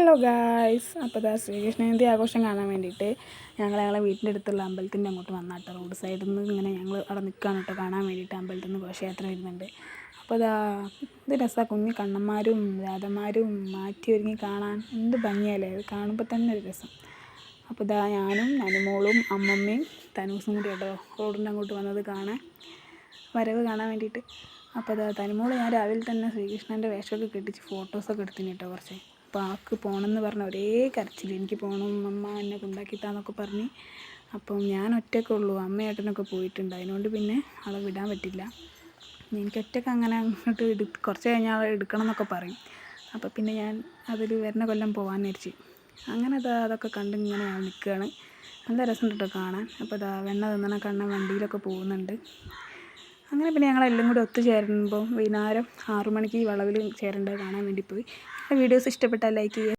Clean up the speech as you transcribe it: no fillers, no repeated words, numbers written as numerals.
Hello guys, അപ്പോൾ ശ്രീകൃഷ്ണ ജയന്തി ആഘോഷം കാണാൻ വേണ്ടിയിട്ട് ഞങ്ങളെ വീട്ടിൻ്റെ അടുത്തുള്ള അമ്പലത്തിൻ്റെ അങ്ങോട്ട് വന്നാട്ടോ. റോഡ് സൈഡിൽ നിന്ന് ഇങ്ങനെ ഞങ്ങൾ അവിടെ നിൽക്കുകയാണ് കേട്ടോ കാണാൻ വേണ്ടിയിട്ട്. അമ്പലത്തിൽ നിന്ന് ഘോഷയാത്ര വരുന്നുണ്ട്. അപ്പോൾ ഇത് രസമാണ്. കുഞ്ഞു കണ്ണന്മാരും രാധന്മാരും മാറ്റി ഒരുങ്ങി കാണാൻ എന്ത് ഭംഗിയല്ലേ, അത് കാണുമ്പോൾ തന്നെ ഒരു രസം. അപ്പോൾ ഞാനും അനുമോളും അമ്മമ്മയും തനൂസും കൂടി കേട്ടോ റോഡിൻ്റെ അങ്ങോട്ട് വന്നത് വരവ് കാണാൻ വേണ്ടിയിട്ട്. അപ്പോൾ തനുമോൾ ഞാൻ രാവിലെ തന്നെ ശ്രീകൃഷ്ണൻ്റെ വേഷമൊക്കെ കെട്ടിച്ച് ഫോട്ടോസൊക്കെ എടുത്തിന് കേട്ടോ കുറച്ച്. അപ്പോൾ ആൾക്ക് പോകണമെന്ന് പറഞ്ഞ ഒരേ കരച്ചിൽ, എനിക്ക് പോകണം അമ്മ എന്നെ കൊണ്ടാക്കിത്താന്നൊക്കെ പറഞ്ഞ്. അപ്പം ഞാൻ ഒറ്റയ്ക്കുള്ളൂ, അമ്മയേട്ടനൊക്കെ പോയിട്ടുണ്ട്. അതിനോണ്ട് പിന്നെ ആളെ വിടാൻ പറ്റില്ല. എനിക്ക് ഒറ്റയ്ക്ക് അങ്ങനെ അങ്ങോട്ട് കുറച്ച് കഴിഞ്ഞാൽ എടുക്കണം എന്നൊക്കെ പറയും. അപ്പോൾ പിന്നെ ഞാൻ അതിൽ വരുന്ന കൊല്ലം പോകാമെന്ന് വിചാരിച്ച്. അങ്ങനെ അതൊക്കെ കണ്ട് ഇങ്ങനെ നിൽക്കുകയാണ്. നല്ല രസം കേട്ടോ കാണാൻ. അപ്പോൾ വെണ്ണ തിന്നണ കണ്ണൻ വണ്ടിയിലൊക്കെ പോകുന്നുണ്ട്. അങ്ങനെ പിന്നെ ഞങ്ങളെല്ലാം കൂടി ഒത്തുചേരുമ്പോൾ വൈകുന്നേരം 6 മണിക്ക് ഈ വളവിൽ ചേരേണ്ടത് കാണാൻ വേണ്ടി പോയി. വീഡിയോസ് ഇഷ്ടപ്പെട്ടാൽ ലൈക്ക് ചെയ്യുക.